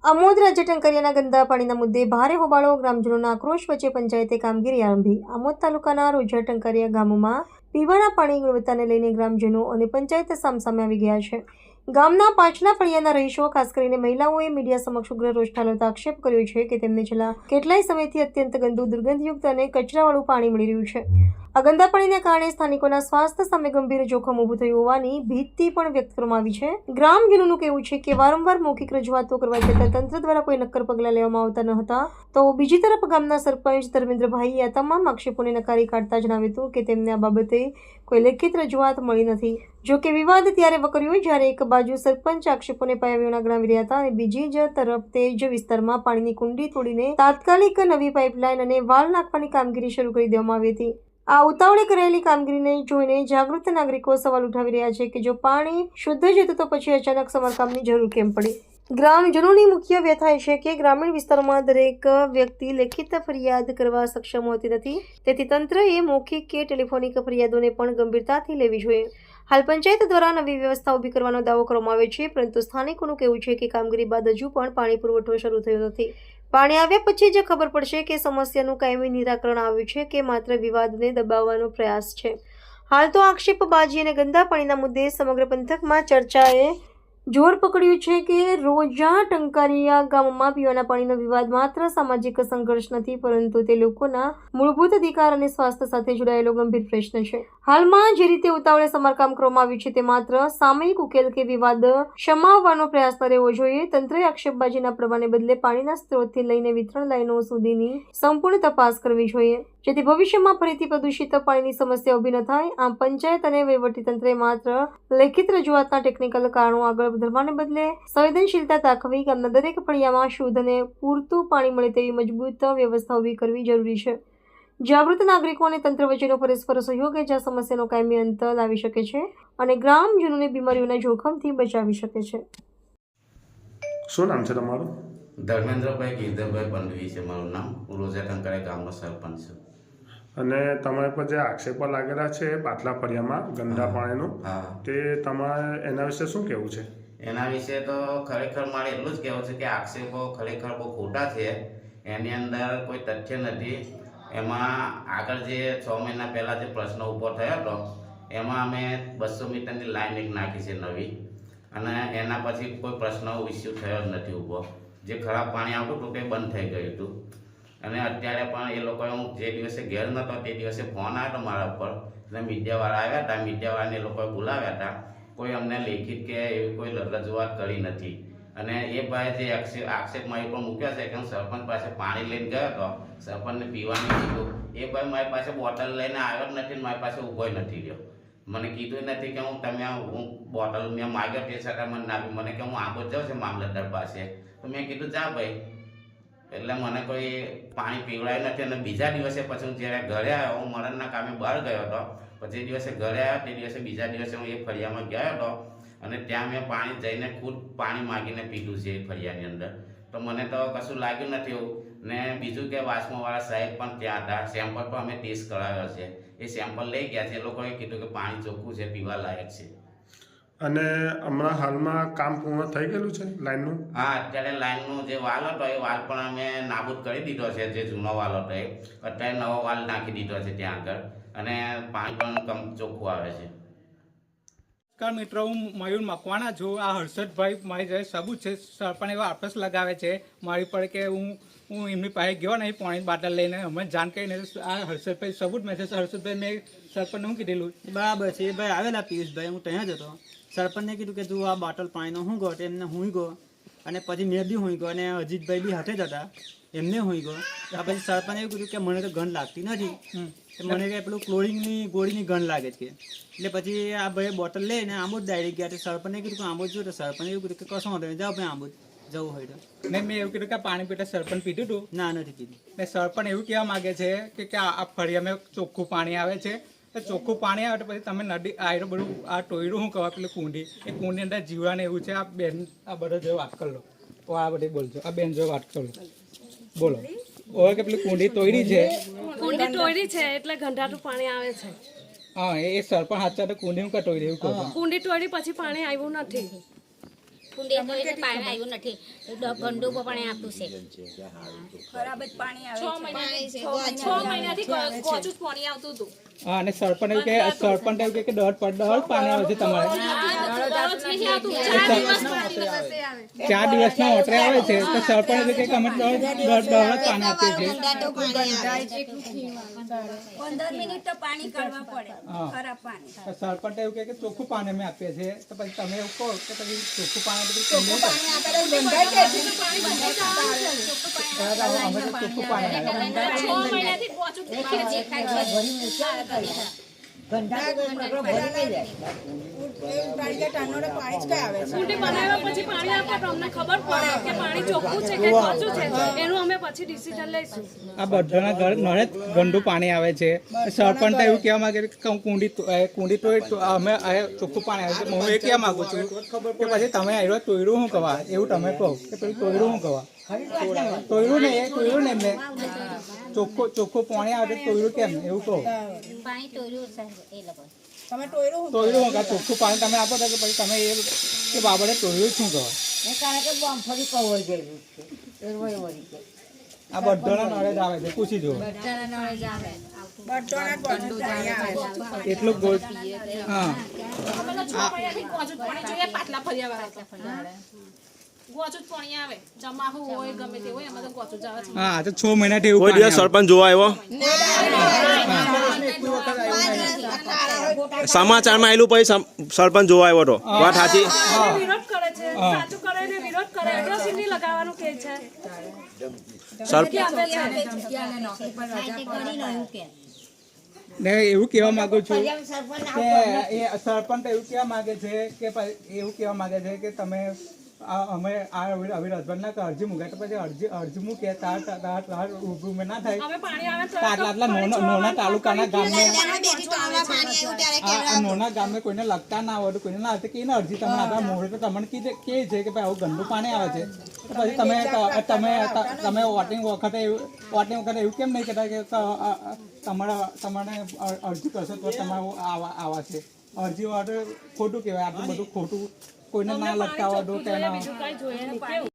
આમોદ રાજ્ય ટંકારિયાના ગંદા પાણીના મુદ્દે ભારે હોબાળો, ગ્રામજનોના આક્રોશ વચ્ચે પંચાયતે કામગીરી આરંભી. આમોદ તાલુકાના રોજા ટંકારિયા ગામમાં પીવાના પાણીની ગુણવત્તાને લઈને ગ્રામજનો અને પંચાયત સામસામે આવી ગયા છે. ગામના પાછલા ફળિયાના રહીશો, ખાસ કરીને મહિલાઓએ મીડિયા સમક્ષ ઉગ્ર રોષ ઠાલવતા આક્ષેપ કર્યો છે કે તેમને છેલ્લા કેટલાય સમયથી અત્યંત ગંદુ, દુર્ગંધયુક્ત અને કચરાવાળું પાણી મળી રહ્યું છે. આ ગંદા પાણીના કારણે સ્થાનિકોના સ્વાસ્થ્ય સામે ગંભીર જોખમ ઊભું થયું હોવાની ભીતિ પણ વ્યક્ત કરવામાં આવી છે. ગ્રામજનોનું કહેવું છે કે વારંવાર મૌખિક રજૂઆતો કરવા છતાં તંત્ર દ્વારા કોઈ નક્કર પગલાં લેવામાં આવતા ન હતા. તો બીજી તરફ ગામના સરપંચ ધર્મેન્દ્રભાઈએ આ તમામ આક્ષેપોને નકારી કાઢતા જણાવ્યું હતું કે તેમને આ બાબતે કોઈ લેખિત રજૂઆત મળી નથી. જો કે વિવાદ ત્યારે વકર્યો જ્યારે એક બાજુ સરપંચ આક્ષેપોને પાયાવિહોણા ગણાવી રહ્યા હતા અને બીજી જ તરફ તે જ વિસ્તારમાં પાણીની કુંડી તોડીને તાત્કાલિક નવી પાઇપલાઇન અને વાલ નાખવાની કામગીરી શરૂ કરી દેવામાં આવી હતી. આ ઉતાવળે કરાયેલી કામગીરીને જોઈને જાગૃત નાગરિકો સવાલ ઉઠાવી રહ્યા છે કે જો પાણી શુદ્ધ જ હતું તો પછી અચાનક સમારકામની જરૂર કેમ પડી. ગ્રામજનોની મુખ્ય વ્યથા એ છે કે ગ્રામીણ વિસ્તારોમાં દરેક વ્યક્તિ લેખિત ફરિયાદ કરવા સક્ષમ હોતી નથી. તેથી તંત્રએ મૌખિક કે ટેલિફોનિક ફરિયાદોને પણ ગંભીરતાથી લેવી જોઈએ. હાલ પંચાયત દ્વારા નવી વ્યવસ્થા ઊભી કરવાનો દાવો કરવામાં આવે છે, પરંતુ સ્થાનિકોનું કહેવું છે કે કામગીરી બાદ હજુ પણ પાણી પુરવઠો શરૂ થયો નથી. પાણી આવ્યા પછી જ ખબર પડશે કે સમસ્યાનું કાયમી નિરાકરણ આવ્યું છે કે માત્ર વિવાદને દબાવવાનો પ્રયાસ છે. હાલ તો આક્ષેપબાજી અને ગંદા પાણીના મુદ્દે સમગ્ર પંથકમાં ચર્ચાએ જોર પકડ્યું છે કે રોજા ટંકારિયા ગામમાં પીવાના પાણીનો વિવાદ માત્ર સામાજિક સંઘર્ષ નથી, પરંતુ તે લોકોના મૂળભૂત અધિકાર અને સ્વાસ્થ્ય સાથે જોડાયેલો ગંભીર પ્રશ્ન છે. હાલમાં જે રીતે ઉતાવળે સમારકામ કરવામાં આવ્યું છે તે માત્ર સામયિક ઉકેલ કે વિવાદ શમાવવાનો પ્રયાસ ન રહેવો જોઈએ. તંત્રએ આક્ષેપબાજીના પ્રવાહને બદલે પાણીના સ્ત્રોતથી લઈને વિતરણ લાઈનો સુધીની સંપૂર્ણ તપાસ કરવી જોઈએ, જેથી ભવિષ્યમાં ફરીથી પ્રદૂષિત પાણીની સમસ્યા ઊભી ન થાય. આમ પંચાયત અને વહીવટીતંત્રએ માત્ર લેખિત રજૂઆતના ટેકનિકલ કારણો આગળ ધરવાને બદલે સંવેદનશીલતા દાખવી ગામના દરેક ફળિયામાં શુદ્ધ અને પૂરતું પાણી મળે તેવી મજબૂત વ્યવસ્થા ઊભી કરવી જરૂરી છે. જાગૃત નાગરિકો અને તંત્ર વચ્ચેનો પરસ્પર સહયોગ જ આ સમસ્યાનો કાયમી અંત લાવી શકે છે અને ગ્રામજનોને બીમારીઓના જોખમથી બચાવી શકે છે. શું નામ છે તમારું? ધર્મેન્દ્રભાઈ ગીરધરભાઈ પંડવી છે મારું નામ. હું રોજા ટંકારિયા ગામનો સરપંચ છું. અને તમારા પર જે આક્ષેપો લાગેલા છે પાટલા ફળિયામાં ગંદા પાણીનું, તે તમારે એના વિશે શું કહેવું છે? એના વિશે તો ખરેખર મારે એટલું જ કહેવું છે કે આક્ષેપો ખરેખર બહુ ખોટા છે. એની અંદર કોઈ તથ્ય નથી. એમાં આગળ જે 6 મહિના પહેલાં જે પ્રશ્ન ઊભો થયો હતો એમાં અમે 200 મીટરની લાઈન એક નાખી છે નવી, અને એના પછી કોઈ પ્રશ્ન ઇસ્યુ થયો જ નથી ઊભો. જે ખરાબ પાણી આવતું હતું તે બંધ થઈ ગયું હતું. અને અત્યારે પણ એ લોકોએ, હું જે દિવસે ઘેર નહોતો તે દિવસે ફોન આવ્યો હતો મારા ઉપર, એટલે મીડિયાવાળા આવ્યા હતા. મીડિયાવાળાને એ લોકોએ બોલાવ્યા હતા. કોઈ અમને લેખિત કે એવી કોઈ રજૂઆત કરી નથી. અને એ ભાઈ જે આક્ષેપ મારી પર મૂક્યો છે કે હું સરપંચ પાસે પાણી લઈને ગયો હતો, સરપંચને પીવાનું કીધું, એ ભાઈ મારી પાસે બોટલ લઈને આવ્યો જ નથી, મારી પાસે ઊભો નથી રહ્યો. મને કીધું નથી કે હું બોટલ મેં માગ્યો તે છતાં મને ના આપી. મને કે હું આંબો જાઉં છું મામલતદાર પાસે, તો મેં કીધું જા ભાઈ. એટલે મને કોઈ પાણી પીવડાયું નથી. અને બીજા દિવસે પછી હું જ્યારે ઘરે આવ્યો, હું મરણના કામે બહાર ગયો હતો, પછી જે દિવસે ઘરે આવ્યો તે દિવસે બીજા દિવસે હું એ ફળિયામાં ગયો હતો અને ત્યાં મેં પાણી જઈને ખુદ પાણી માગીને પીધું છે એ ફળિયાની અંદર. તો મને તો કશું લાગ્યું નથી એવું. ને બીજું કે વાસમાવાળા સાહેબ પણ ત્યાં હતા. સેમ્પલ પણ અમે ટેસ્ટ કરાવ્યો છે. એ સેમ્પલ લઈ ગયા છે. એ લોકોએ કીધું કે પાણી ચોખ્ખું છે, પીવા લાયક છે. અને હમણાં હાલમાં કામ પૂર્ણ થઈ ગયેલું છે લાઈનનું? હા, અત્યારે લાઈનનો જે વાલ હતો એ વાલ પણ અમે નાબૂદ કરી દીધો છે. જે જૂનો વાલ હતો એ અત્યારે નવો વાલ નાખી દીધો છે ત્યાં આગળ, અને પાણી પણ ચોખ્ખું આવે છે. નમસ્કાર મિત્રો, હું મયુર મકવાણા છું. આ હર્ષદભાઈ મારી જોડે સબૂત છે. સરપંચ એવા આપસ લગાવે છે મારી પર કે હું એમની પાસે ગયો નહીં પાણી બાટલ લઈને, અમે જાણ કરીને આ હર્ષદભાઈ સબૂત મેસેજ. હર્ષદભાઈ મેં સરપંચને શું કીધેલું બરાબર છે. એ ભાઈ આવેલા પિયુષભાઈ, હું ત્યાં જ હતો. સરપંચને કીધું કે તું આ બોટલ પાણીનો હું ગયો, એમને હું ગયો, અને પછી મેં બી હું ગયો, અને અજીતભાઈ બી હાથે જ હતા, એમને હું ગયો. પછી સરપંચે એવું કીધું કે મને તો ગંધ લાગતી નથી, મને કે પેલું ક્લોરિનની ગોળીની ગંધ લાગે છે. એટલે પછી આ ભાઈ બોટલ લઈને આંબોદ ડાયરેક્ટ ગયા. તો સરપંચને કીધું કે આંબોદ જો, તો સરપંચે એવું કીધું કે કશો વાંધો નહીં, જાઓ ભાઈ આંબોદ જવું હોય તો. ને મેં એવું કીધું કે પાણી પીતા સરપંચ પીધું હતું? ના, નથી કીધું. ને સરપંચ એવું કહેવા માગે છે કે આ ફળિયામાં ચોખ્ખું પાણી આવે છે. તો ચોખ્ખું પાણી આવે તો પછી તમે નદી આયરો બધું આ ટોયરું શું કહેવાય પેલું કુંડી, એ કુંડી અંદર જીવડાને એવું છે. આ બેન આ બધો જો વાત કરી લો, આ બધી બોલજો. આ બેન જો વાત કરો, બોલો. ઓય કે પેલી કુંડી તોયરી છે, કુંડી તોયરી છે એટલે ગંધાતું પાણી આવે છે. હા, એ સરપંચ હાથ તો કુંડી હું કટોરી એવું કહો. કુંડી તોડી પછી પાણી આવ્યું નથી. કુંડી તો એટલે પાણી આવ્યું નથી ગંદુ પાણી આપ્યું છે ખરાબ જ પાણી આવે છે 6 મહિનાથી ગોચું જ પાણી આવતું હતું. હા અને સરપંચ એવું કે દોઢ પાણી આવે છે તમારે દરરોજ નહીં આવતું, 4 દિવસ 4 દિવસના ઓટરે આવે છે તો સરપંચ એવું કે અમે દોઢ પાણી આપીએ છીએ 15 મિનિટ તો પાણી કાઢવા પડે હા. ખરાબ પાણી તો સરપંચ એવું કે ચોખ્ખું પાણી અમે આપીએ છીએ તો પછી તમે એવું કહો કે પછી ચોખ્ખું પાણી અમે તો ચોખ્ખું પાણી આવે 6 મહિનાથી ગોચું જ પાણી કુંડી બનાવ્યા પછી પાણી આપે તો અમને ખબર પડે કે પાણી ચોખ્ખું છે કે ગોચું છે, એનું અમે પછી ડિસિઝન લઈશું. આ બધાના ઘર નળે જ ગંદુ પાણી આવે છે સરપંચ તો એવું કહેવા માંગે છે કે કુંડી તો અમે ચોખ્ખું પાણી આવે છે હું એ કહેવા માંગુ છું કે પછી તમે આવ્યો તોયરું શું કહેવા એવું તમે કહો કે પછી તોયરું શું કહેવા તોયરું ને એમને ચોખ્ખું પાણી આવે તો તોયરું કેમ એવું કહો પાણી તોડ્યું છે એ લોકો તોયરું શું કહે ચોખ્ખું પાણી તમે આપો તો કે પછી તમે એ બાબતે તોયરું શું કહો આ બધાના નળે જ આવે છે પૂછી જુઓ એટલું ગોળ હા અમે તો 6 મહિનાથી ગોચું જ પાણી જોઈએ, પાટલા ફર્યા વાળા ગોચું જ પાણી આવે, જમાહુ હોય ગમે તે હોય એમાં તો ગોચું જ આવે છે. હા તો 6 મહિનાથી એવું કોઈ દિવસ પાણી આવે. સરપંચ જોવા આવ્યો સમાચારમાં આવેલું પછી સરપંચ જોવા આવ્યો હતો વાત સાચી વિરોધ કરે છે, સાચું કરે ને વિરોધ કરે, એટ્રોસિટી લગાવવાનું કહે છે. સર- આપે છે. ને એવું કહેવા માંગુ છું કે એ સરપંચ એવું કહેવા માંગે છે કે એવું કહેવા માંગે છે કે તમે અમે આવી રજવાડના અરજી મૂકે તો પછી અરજી મૂકે તાર ઊભું ના થાય અમે પાણી આવે તો આટલા નોના તાલુકાના ગામને આ નોના ગામને કોઈને લગતા ના હોય તો કોઈને ના હોય કે અરજી તમને આપણા મોડે તો તમને કે છે કે ભાઈ આવું ગંદુ પાણી આવે છે તો પછી તમે વોટિંગ વખતે એવું કેમ નહીં કહેતા કે તમારે અરજી કરશો તો તમારે આવા છે અરજી વાળે ખોટું કહેવાય આટલું બધું ખોટું કોઈને ના લગતા હોય તો બીજું કઈ જોઈએ નહીં. કેવું